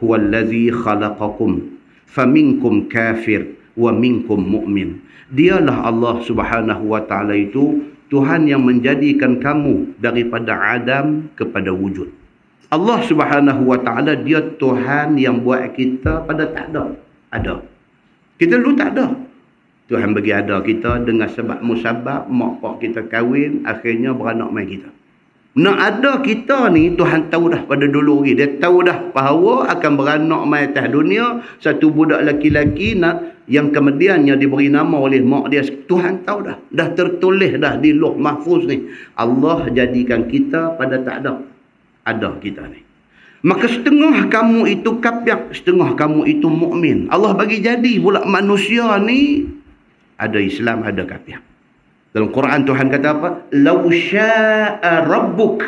huwallazi khalaqakum faminkum kafir wa minkum mu'min. Dialah Allah Subhanahu wa taala itu Tuhan yang menjadikan kamu daripada adam kepada wujud. Allah Subhanahu wa taala dia Tuhan yang buat kita pada tak ada. Ada. Kita dulu tak ada. Tuhan bagi ada kita dengan sebab musabab, mak pak kita kahwin, akhirnya beranak mai kita. Nak ada kita ni Tuhan tahu dah pada dulu lagi. Dia tahu dah bahawa akan beranak mai atas dunia satu budak laki-laki nak yang kemudiannya diberi nama oleh mak dia. Tuhan tahu dah. Dah tertulis dah di Lauh Mahfuz ni. Allah jadikan kita pada tak ada. Ada kita ni. Maka setengah kamu itu kafir, setengah kamu itu mukmin. Allah bagi jadi pula manusia ni ada Islam, ada kafir. Dalam Quran Tuhan kata apa? Lau syaa rabbuk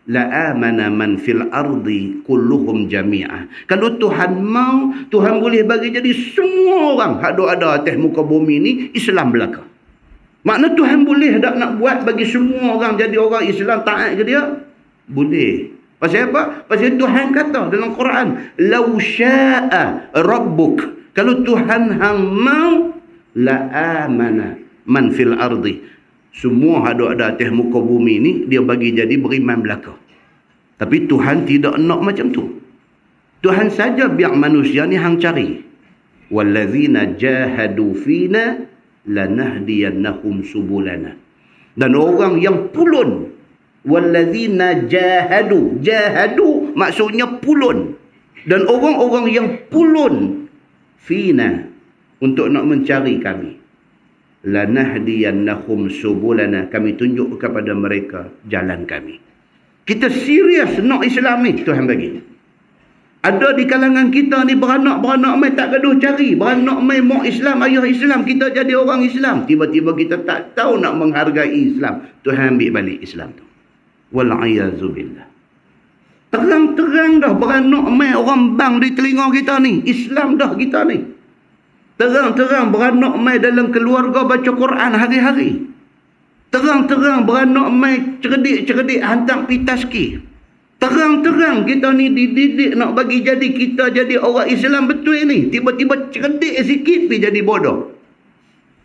la amana man fil ardi kulluhum jami'ah. Kalau Tuhan mau, Tuhan boleh bagi jadi semua orang hak ada atas muka bumi ni Islam belaka. Makna Tuhan boleh tak nak buat bagi semua orang jadi orang Islam taat ke dia? Boleh. Pasal apa? Pasal Tuhan kata dalam Quran, lau syaa rabbuk. Kalau Tuhan hang mau la amana man fil ardi. Semua ada atas muka bumi ni dia bagi jadi beriman belaka. Tapi Tuhan tidak nak macam tu. Tuhan saja biar manusia ni hang cari. Wallazina jahadu fina lanahdiyannahum subulana. Dan orang yang pulun. Wallazina jahadu. Jahadu maksudnya pulun. Dan orang-orang yang pulun fina untuk nak mencari kami. Lanahdiyannahum subulana. Kami tunjuk kepada mereka jalan kami. Kita serius nak Islam ni Tuhan bagi. Ada di kalangan kita ni beranak mai tak gaduh cari. Beranak mai mak Islam, ayah Islam. Kita jadi orang Islam. Tiba-tiba kita tak tahu nak menghargai Islam. Tuhan ambil balik Islam tu. Wal'ayazubillah. Terang-terang dah beranak mai orang bang di telinga kita ni. Islam dah kita ni. Terang-terang beranak mai dalam keluarga baca Quran hari-hari. Terang-terang beranak mai cerdik-cerdik hantar pi taski. Terang-terang kita ni dididik nak bagi jadi kita jadi orang Islam betul ni. Tiba-tiba cerdik sikit pi jadi bodoh.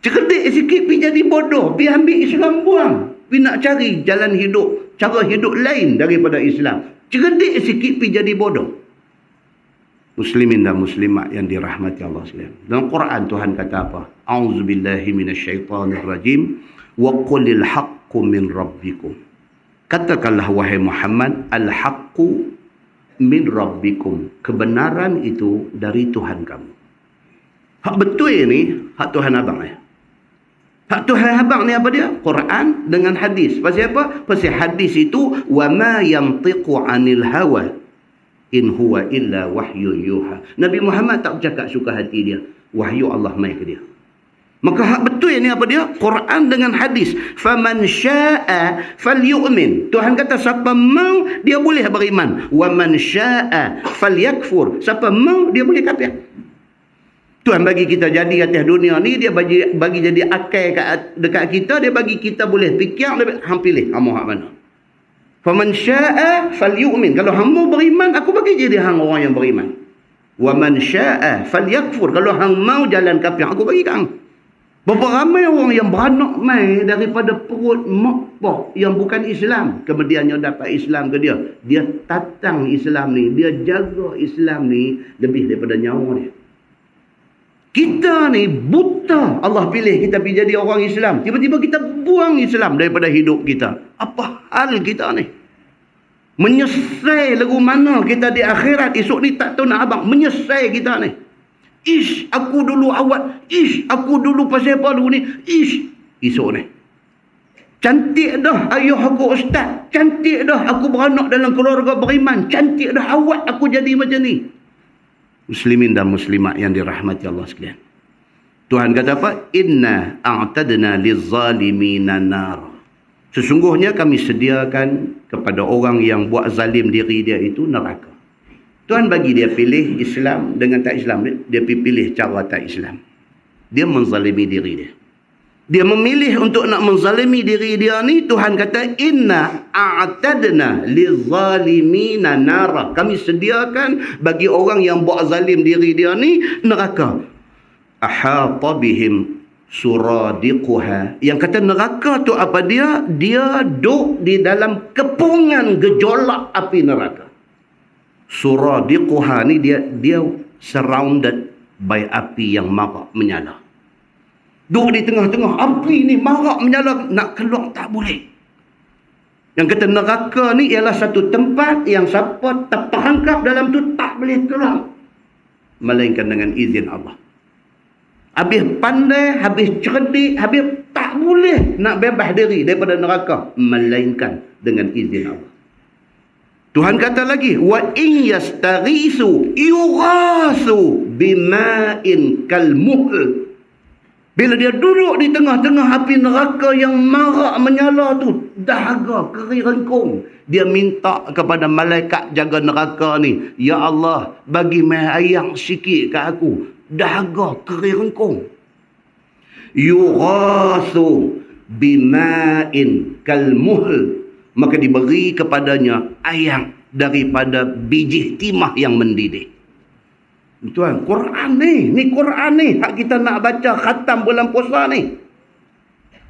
Cerdik sikit pi jadi bodoh. Pi ambil Islam buang. Pi nak cari jalan hidup, cara hidup lain daripada Islam. Cerdik sikit pi jadi bodoh. Muslimin dan muslimat yang dirahmati Allah sekalian. Dalam Quran Tuhan kata apa? A'udzubillahi minasyaitonirrajim. Wa qulil haqqu min rabbikum. Katakanlah wahai Muhammad, al-haqqu min rabbikum. Kebenaran itu dari Tuhan kamu. Hak betul ni, hak Tuhan abang ni. Hak Tuhan abang ni apa dia? Quran dengan hadis. Pasal apa? Pasal hadis itu wa ma yantiqu 'anil hawa in huwa illa wahyu yuha. Nabi Muhammad tak bercakap suka hati dia. Wahyu Allah mai ke dia. Maka hak betul ni apa dia? Quran dengan hadis. Faman syaa'a falyu'min. Tuhan kata siapa mau dia boleh beriman. Wa man syaa'a falyakfur. Siapa mau dia boleh kafir. Tuhan bagi kita jadi atas dunia ni, dia bagi jadi akal dekat kita, dia bagi kita boleh fikir, hang pilih hang mau hak mana. Faman syaa'a falyu'min. Kalau hang mau beriman, aku bagi jadi hang orang yang beriman. Wa man syaa'a falyakfur. Kalau hang mau jalan kafir, aku bagi hang. Berapa ramai orang yang beranak mai daripada perut mak pak yang bukan Islam. Kemudiannya dapat Islam ke dia. Dia tatang Islam ni, dia jaga Islam ni lebih daripada nyawa dia. Kita ni buta. Allah pilih kita pergi jadi orang Islam. Tiba-tiba kita buang Islam daripada hidup kita. Apa hal kita ni? Menyesal lagu mana kita di akhirat. Esok ni tak tahu nak abang. Menyesal kita ni. Ish, aku dulu awak. Ish, aku dulu pasal apa dulu ni. Ish, esok ni. Cantik dah ayah aku ustaz. Cantik dah aku beranak dalam keluarga beriman. Cantik dah awak aku jadi macam ni. Muslimin dan muslimat yang dirahmati Allah sekalian. Tuhan kata apa? Inna a'tadna lizzalimina nar. Sesungguhnya kami sediakan kepada orang yang buat zalim diri dia itu neraka. Tuhan bagi dia pilih Islam dengan tak Islam. Dia pilih cara tak Islam. Dia menzalimi diri dia. Dia memilih untuk nak menzalimi diri dia ni. Tuhan kata, inna a'tadna lizalimina nara. Kami sediakan bagi orang yang buat zalim diri dia ni neraka. Ahata bihim suradiquha. Yang kata neraka tu apa dia? Dia duduk di dalam kepungan gejolak api neraka. Suradiquha ni dia surrounded by api yang marak menyala. Duduk di tengah-tengah api ni marak menyala, nak keluar tak boleh. Yang kata neraka ni ialah satu tempat yang siapa terperangkap dalam tu tak boleh keluar melainkan dengan izin Allah. Habis pandai, habis cerdik, habis tak boleh nak bebas diri daripada neraka melainkan dengan izin Allah. Tuhan kata lagi, wa in yastaghisu yughasu bima'in kalmuhl. Bila dia duduk di tengah-tengah api neraka yang marak menyala tu, dahaga kering rengkung, dia minta kepada malaikat jaga neraka ni, ya Allah, bagi mai ayam sikit kat aku, dahaga kering rengkung. Yughasu bima'in kalmuhl, maka diberi kepadanya ayam daripada biji timah yang mendidih. Tuan, Quran ni Quran ni hak kita nak baca khatam bulan puasa ni.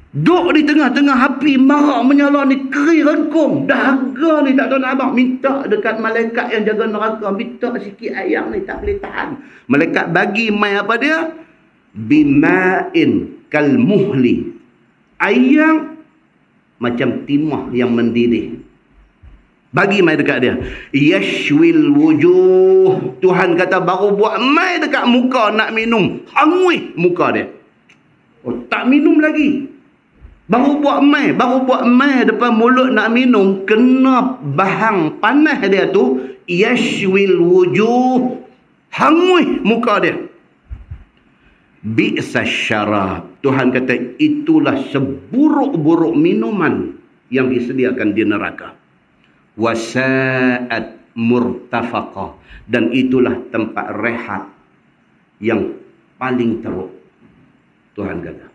Duk di tengah-tengah api marak menyala ni, kering rengkung, dahaga ni tak tahu nak abang, minta dekat malaikat yang jaga neraka, minta sikit ayam ni, tak boleh tahan. Malaikat bagi mai apa dia? Bima'in kalmuhli. Ayam macam timah yang mendidih. Bagi mai dekat dia. Yashwil wujuh. Tuhan kata baru buat mai dekat muka nak minum, hangui muka dia. Oh, tak minum lagi. Baru buat mai depan mulut nak minum, kena bahang panas dia tu. Yashwil wujuh. Hangui muka dia. Bi'sa syarab. Tuhan kata itulah seburuk-buruk minuman yang disediakan di neraka. Wasa'at murtafaqah, dan itulah tempat rehat yang paling teruk. Tuhan kata.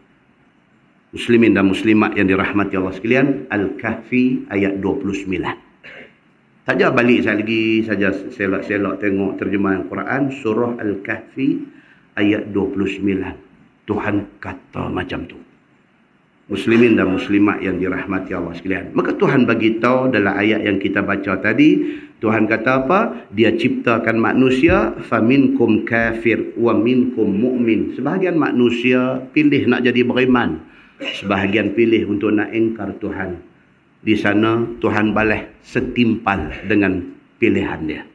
Muslimin dan muslimat yang dirahmati Allah sekalian, Al-Kahfi ayat 29. Saja balik saya lagi saja selok-selok tengok terjemahan Quran surah Al-Kahfi ayat 29. Tuhan kata macam tu. Muslimin dan muslimat yang dirahmati Allah sekalian. Maka Tuhan bagi tahu dalam ayat yang kita baca tadi, Tuhan kata apa? Dia ciptakan manusia, faminkum kafir wa minkum mu'min. Sebahagian manusia pilih nak jadi beriman, sebahagian pilih untuk nak ingkar Tuhan. Di sana Tuhan balas setimpal dengan pilihan dia.